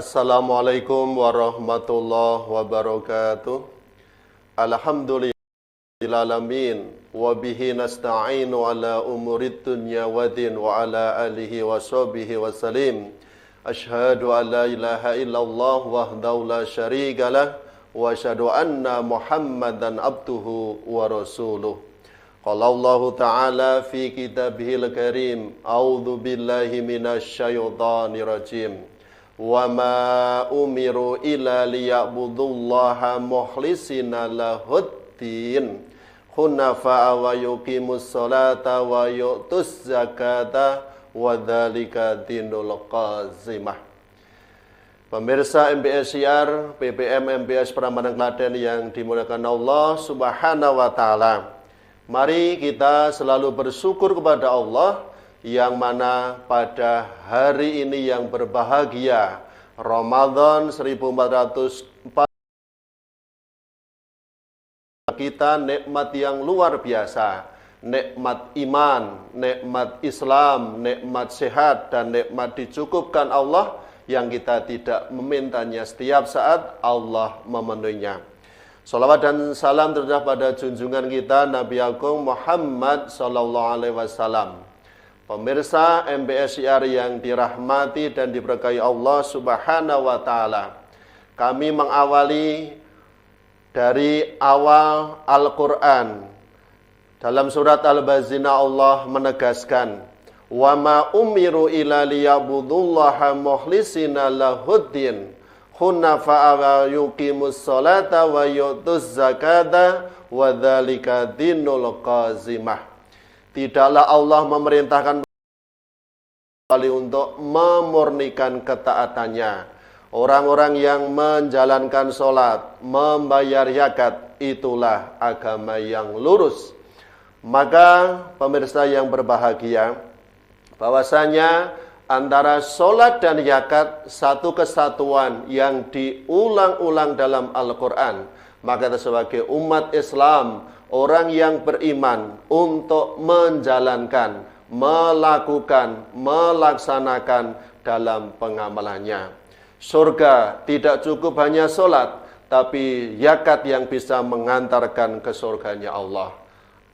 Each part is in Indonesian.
Assalamualaikum warahmatullahi wabarakatuh. Alhamdulillahalamin. Wabihi nasta'inu ala umurid dunya wa din wa ala alihi wa sahbihi wa salim. Ashhadu an la ilaha illallah wahdahu la syarika lah. Wa asyhadu anna Muhammadan abduhu wa rasuluh. Qala Allah Ta'ala fi kitabihil karim. A'udzu billahi minasyaitonir rajim. Wa ma umiru illa liya'budullaha mukhlisina lahuddin hunafa'a wa yuqimus salata wa yu'tuz zakata wa dzalika dinul qazimah. Pemirsa MBS Siar, PPM MBS Prambanan Klaten yang dimuliakan Allah Subhanahu wa taala. Mari kita selalu bersyukur kepada Allah yang mana pada hari ini yang berbahagia, Ramadan 1440, kita nikmat yang luar biasa, nikmat iman, nikmat Islam, nikmat sehat, dan nikmat dicukupkan Allah yang kita tidak memintanya, setiap saat Allah memenuhinya. Salawat dan salam tercurah pada junjungan kita Nabi Agung Muhammad sallallahu alaihi wasallam. Pemirsa MBS Siar yang dirahmati dan diberkahi Allah Subhanahu wa taala. Kami mengawali dari awal Al-Qur'an. Dalam surat Al-Baqarah Allah menegaskan, "Wa ma umiru illa liya'budullaha mukhlisina lahuddin, hunafa'a wa yuqimus salata wa yu'tuz zakata wa dzalika dinul qazimah." Tidaklah Allah memerintahkan kecuali untuk memurnikan ketaatannya. Orang-orang yang menjalankan sholat, membayar zakat, itulah agama yang lurus. Maka pemirsa yang berbahagia, bahwasanya antara sholat dan zakat satu kesatuan yang diulang-ulang dalam Al-Quran. Maka kita sebagai umat Islam, orang yang beriman untuk menjalankan, melakukan, melaksanakan dalam pengamalannya. Surga tidak cukup hanya sholat, tapi zakat yang bisa mengantarkan ke surganya Allah.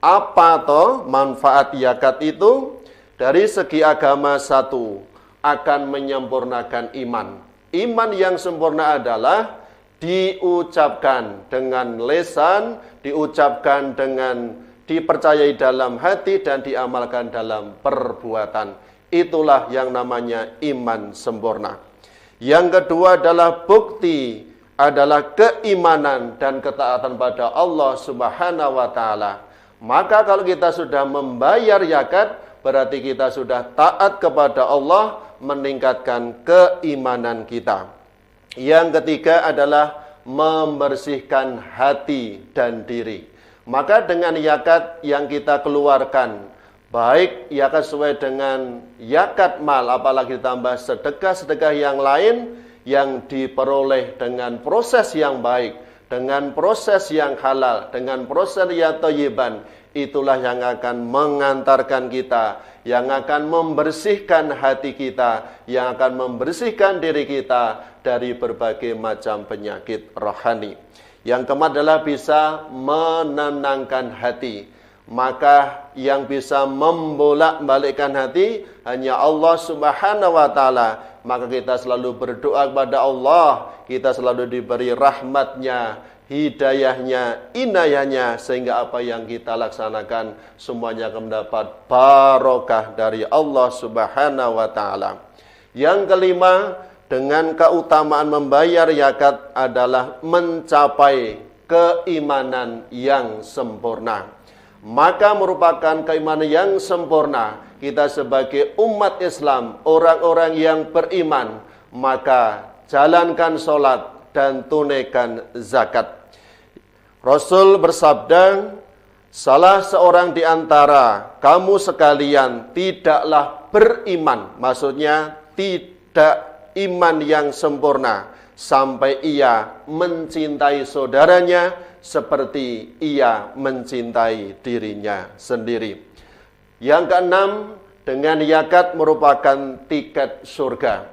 Apa toh manfaat zakat itu? Dari segi agama satu, akan menyempurnakan iman. Iman yang sempurna adalah diucapkan dengan lisan, diucapkan dengan dipercayai dalam hati, dan diamalkan dalam perbuatan. Itulah yang namanya iman sempurna. Yang kedua adalah bukti, adalah keimanan dan ketaatan pada Allah Subhanahu wa taala. Maka kalau kita sudah membayar zakat, berarti kita sudah taat kepada Allah, meningkatkan keimanan kita. Yang ketiga adalah membersihkan hati dan diri. Maka dengan zakat yang kita keluarkan, baik zakat sesuai dengan zakat mal, apalagi ditambah sedekah-sedekah yang lain yang diperoleh dengan proses yang baik, dengan proses yang halal, dengan proses yang thayyiban, itulah yang akan mengantarkan kita, yang akan membersihkan hati kita, yang akan membersihkan diri kita dari berbagai macam penyakit rohani. Yang keempat adalah bisa menenangkan hati. Maka yang bisa membolak-balikkan hati hanya Allah Subhanahu wa taala. Maka kita selalu berdoa kepada Allah, kita selalu diberi rahmatnya, hidayahnya, inayahnya, sehingga apa yang kita laksanakan semuanya akan mendapat barokah dari Allah Subhanahu wa taala. Yang kelima, dengan keutamaan membayar zakat adalah mencapai keimanan yang sempurna. Maka merupakan keimanan yang sempurna kita sebagai umat Islam, orang-orang yang beriman, maka jalankan sholat dan tunaikan zakat. Rasul bersabda, salah seorang di antara kamu sekalian tidaklah beriman, maksudnya tidak iman yang sempurna, sampai ia mencintai saudaranya seperti ia mencintai dirinya sendiri. Yang keenam, dengan zakat merupakan tiket surga.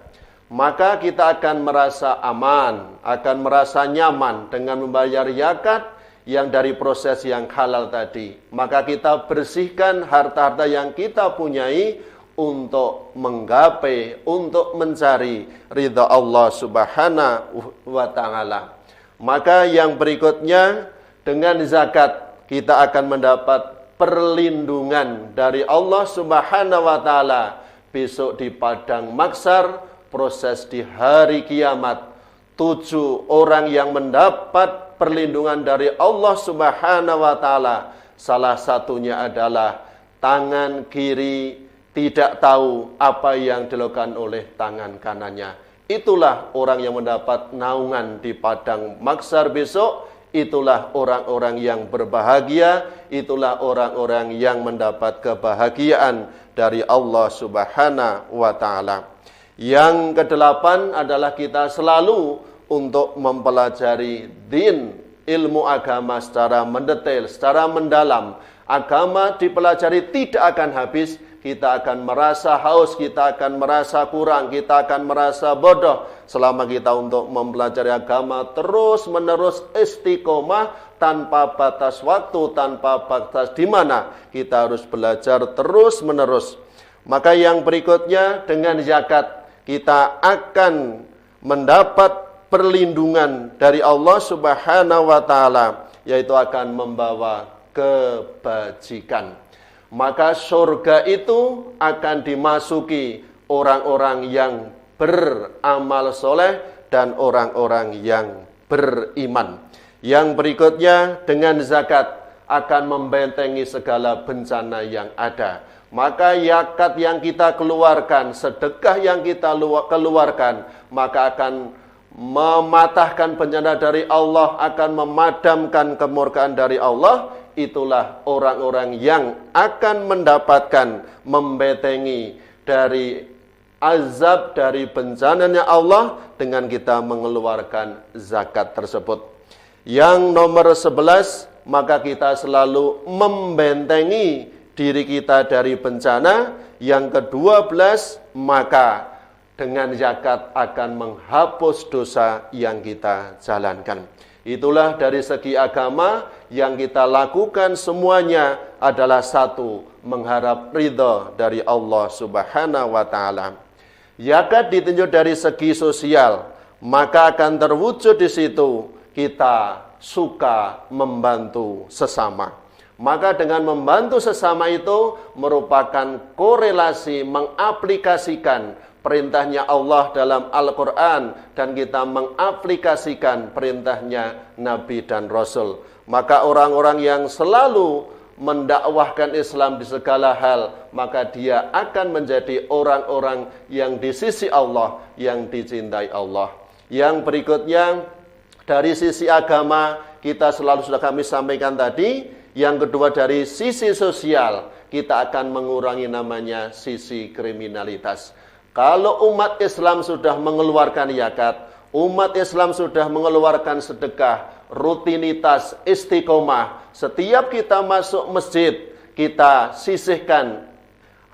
maka kita akan merasa aman, akan merasa nyaman dengan membayar zakat yang dari proses yang halal tadi. Maka kita bersihkan harta-harta yang kita punyai untuk menggapai, untuk mencari ridha Allah Subhanahu wa ta'ala. Maka yang berikutnya, dengan zakat kita akan mendapat perlindungan dari Allah Subhanahu wa ta'ala besok di padang mahsyar, proses di hari kiamat. 7 orang yang mendapat perlindungan dari Allah Subhanahu wa ta'ala, salah satunya adalah tangan kiri tidak tahu apa yang dilakukan oleh tangan kanannya. Itulah orang yang mendapat naungan di padang mahsyar besok. Itulah orang-orang yang berbahagia. Itulah orang-orang yang mendapat kebahagiaan dari Allah Subhanahu wa ta'ala. Yang kedelapan adalah kita selalu untuk mempelajari din, ilmu agama secara mendetail, secara mendalam. Agama dipelajari tidak akan habis. Kita akan merasa haus, kita akan merasa kurang, kita akan merasa bodoh selama kita untuk mempelajari agama terus menerus istiqomah tanpa batas waktu, tanpa batas di mana kita harus belajar terus menerus. Maka yang berikutnya, dengan zakat kita akan mendapat perlindungan dari Allah Subhanahu wa ta'ala, yaitu akan membawa kebajikan. Maka surga itu akan dimasuki orang-orang yang beramal soleh dan orang-orang yang beriman. Yang berikutnya, dengan zakat akan membentengi segala bencana yang ada. Maka zakat yang kita keluarkan, sedekah yang kita keluarkan, maka akan mematahkan bencana dari Allah, akan memadamkan kemurkaan dari Allah. Itulah orang-orang yang akan mendapatkan membentengi dari azab, dari bencananya Allah dengan kita mengeluarkan zakat tersebut. Yang nomor 11, maka kita selalu membentengi diri kita dari bencana. Yang ke-12, maka dengan zakat akan menghapus dosa yang kita jalankan. Itulah dari segi agama yang kita lakukan semuanya adalah satu, mengharap ridha dari Allah Subhanahu wa ta'ala. Zakat ditinjau dari segi sosial, maka akan terwujud di situ kita suka membantu sesama. Maka dengan membantu sesama itu merupakan korelasi mengaplikasikan perintahnya Allah dalam Al-Quran dan kita mengaplikasikan perintahnya Nabi dan Rasul. Maka orang-orang yang selalu mendakwahkan Islam di segala hal, maka dia akan menjadi orang-orang yang di sisi Allah, yang dicintai Allah. Yang berikutnya, dari sisi agama, kita selalu sudah kami sampaikan tadi. Yang kedua, dari sisi sosial, kita akan mengurangi namanya sisi kriminalitas. Kalau umat Islam sudah mengeluarkan zakat, umat Islam sudah mengeluarkan sedekah, rutinitas, istiqomah, setiap kita masuk masjid, kita sisihkan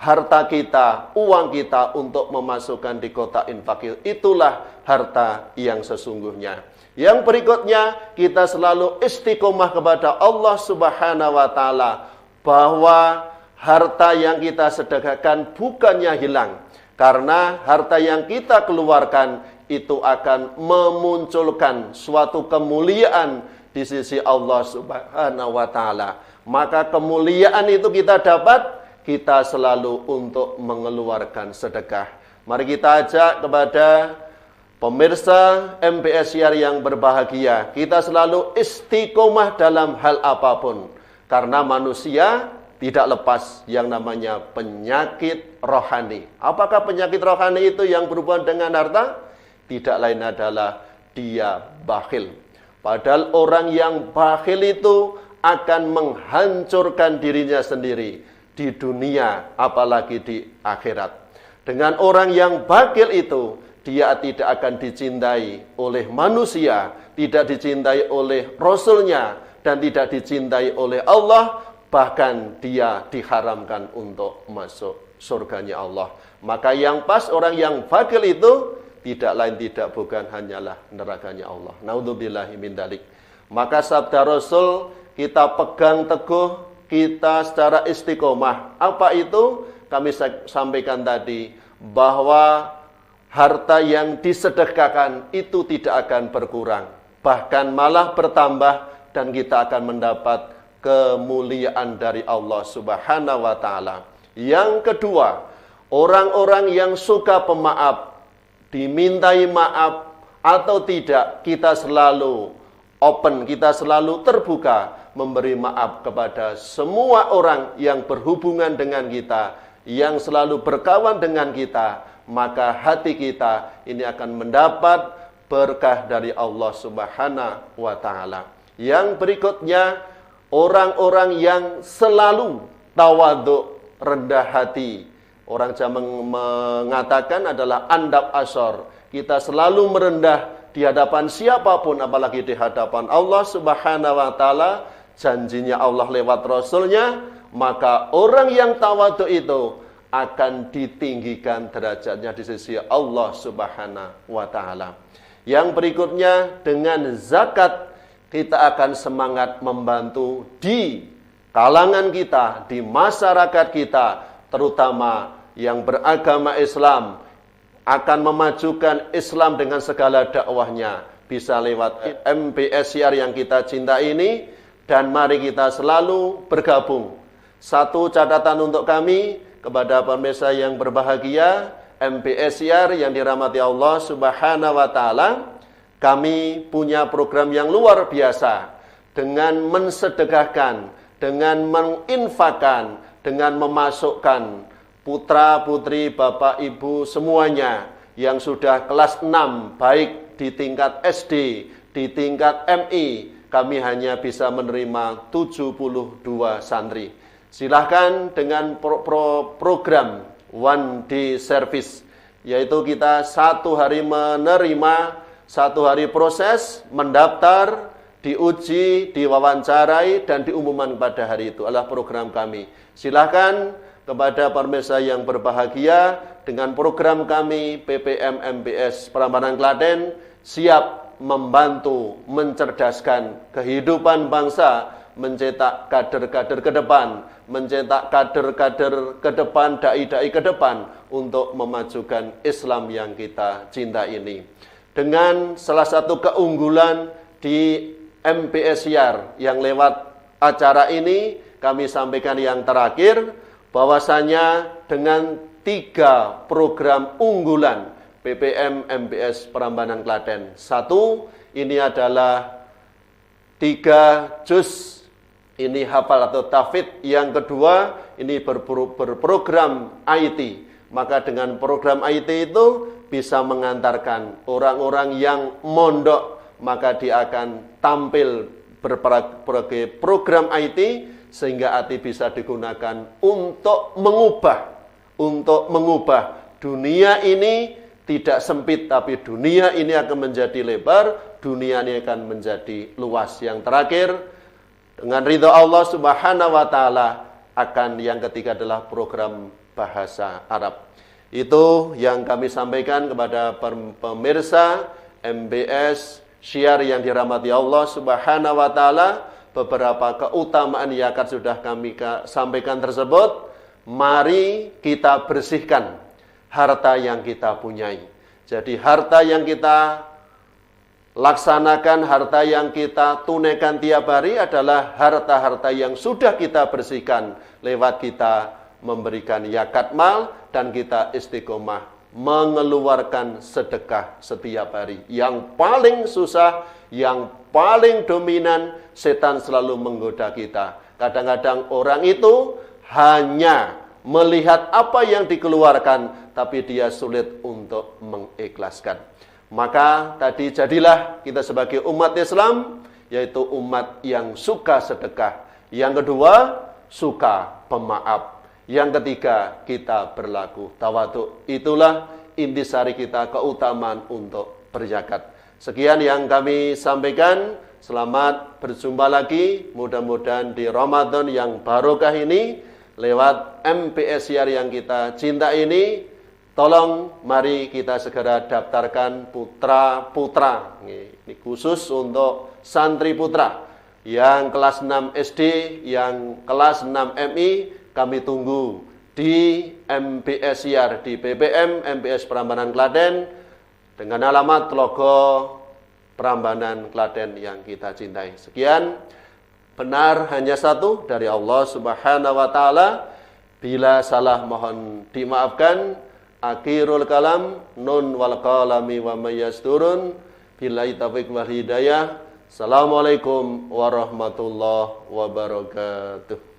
harta kita, uang kita untuk memasukkan di kotak infak. Itulah harta yang sesungguhnya. Yang berikutnya, kita selalu istiqomah kepada Allah Subhanahu wa ta'ala, bahwa harta yang kita sedekahkan bukannya hilang. Karena harta yang kita keluarkan itu akan memunculkan suatu kemuliaan di sisi Allah Subhanahu wa ta'ala. Maka kemuliaan itu kita dapat, kita selalu untuk mengeluarkan sedekah. Mari kita ajak kepada pemirsa MBS Siar yang berbahagia, kita selalu istiqomah dalam hal apapun. Karena manusia tidak lepas yang namanya penyakit rohani. Apakah penyakit rohani itu yang berhubungan dengan harta? Tidak lain adalah dia bakhil. Padahal orang yang bakhil itu akan menghancurkan dirinya sendiri di dunia, apalagi di akhirat. Dengan orang yang bakhil itu, dia tidak akan dicintai oleh manusia, tidak dicintai oleh Rasulnya, dan tidak dicintai oleh Allah. Bahkan dia diharamkan untuk masuk surganya Allah. Maka yang pas orang yang bakhil itu tidak lain tidak bukan hanyalah nerakanya Allah. Naudzubillahi min dzalik. Maka sabda Rasul kita pegang teguh, kita secara istiqomah. Apa itu? Kami sampaikan tadi bahwa harta yang disedekahkan itu tidak akan berkurang, bahkan malah bertambah, dan kita akan mendapat kemuliaan dari Allah Subhanahu wa taala. Yang kedua, orang-orang yang suka pemaaf, dimintai maaf atau tidak, kita selalu open, kita selalu terbuka memberi maaf kepada semua orang yang berhubungan dengan kita, yang selalu berkawan dengan kita. Maka hati kita ini akan mendapat berkah dari Allah Subhanahu wa taala. Yang berikutnya, orang-orang yang selalu tawadhu, rendah hati. Orang Jawa mengatakan adalah andab asor. Kita selalu merendah di hadapan siapapun, apalagi di hadapan Allah Subhanahu wa taala. Janjinya Allah lewat Rasulnya, maka orang yang tawadhu itu akan ditinggikan derajatnya di sisi Allah Subhanahu wa taala. Yang berikutnya, dengan zakat kita akan semangat membantu di kalangan kita, di masyarakat kita, terutama yang beragama Islam, akan memajukan Islam dengan segala dakwahnya, bisa lewat MPSR yang kita cinta ini. Dan mari kita selalu bergabung. Satu catatan untuk kami kepada pemirsa yang berbahagia, MPSR yang dirahmati Allah Subhanahu wa taala, kami punya program yang luar biasa dengan mensedekahkan, dengan menginfakkan, dengan memasukkan putra-putri, bapak, ibu semuanya yang sudah kelas 6, baik di tingkat SD, di tingkat MI, kami hanya bisa menerima 72 santri. Silahkan dengan program One Day Service, yaitu kita 1 hari menerima, 1 hari proses, mendaftar, diuji, diwawancarai, dan diumumkan pada hari itu. Adalah program kami. Silahkan kepada pemirsa yang berbahagia, dengan program kami PPM MBS Prambanan Klaten siap membantu mencerdaskan kehidupan bangsa, mencetak kader-kader ke depan, mencetak kader-kader ke depan, dai-dai ke depan untuk memajukan Islam yang kita cinta ini. Dengan salah satu keunggulan di MPSR yang lewat acara ini, kami sampaikan yang terakhir, bahwasanya dengan 3 program unggulan PPM MBS Prambanan Klaten. 1, ini adalah 3 juz, ini hafal atau tahfidz. Yang kedua, ini berprogram IT. Maka dengan program IT itu bisa mengantarkan orang-orang yang mondok, maka dia akan tampil berbagai program IT, sehingga IT bisa digunakan untuk mengubah dunia ini. Tidak sempit, tapi dunia ini akan menjadi lebar, dunia ini akan menjadi luas. Yang terakhir, dengan ridha Allah Subhanahu wa taala, akan yang ketiga adalah program bahasa Arab. Itu yang kami sampaikan kepada pemirsa MBS Syiar yang dirahmati Allah Subhanahu wa taala. Beberapa keutamaan yang akan sudah kami sampaikan tersebut, mari kita bersihkan harta yang kita punyai. Jadi harta yang kita laksanakan, harta yang kita tunaikan tiap hari adalah harta-harta yang sudah kita bersihkan lewat kita memberikan zakat mal, dan kita istiqomah mengeluarkan sedekah setiap hari. Yang paling susah, yang paling dominan, setan selalu menggoda kita. Kadang-kadang orang itu hanya melihat apa yang dikeluarkan, tapi dia sulit untuk mengikhlaskan. Maka tadi jadilah kita sebagai umat Islam, yaitu umat yang suka sedekah. Yang kedua, suka pemaaf. Yang ketiga, kita berlaku tawadhu. Itulah intisari kita, keutamaan untuk berzakat. Sekian yang kami sampaikan. Selamat berjumpa lagi. Mudah-mudahan di Ramadan yang barokah ini, lewat MPSR yang kita cinta ini, Tolong mari kita segera daftarkan putra-putra. Ini khusus untuk santri putra yang kelas 6 SD, yang kelas 6 MI, kami tunggu di MBS Siar, di BPM MBS Prambanan Klaten dengan alamat logo Prambanan Klaten yang kita cintai. Sekian, benar hanya satu dari Allah Subhanahu wa taala. Bila salah mohon dimaafkan. Akhirul kalam, nun wal qalami wa mayyasturun. Billahi taufiq wal hidayah. Assalamualaikum warahmatullahi wabarakatuh.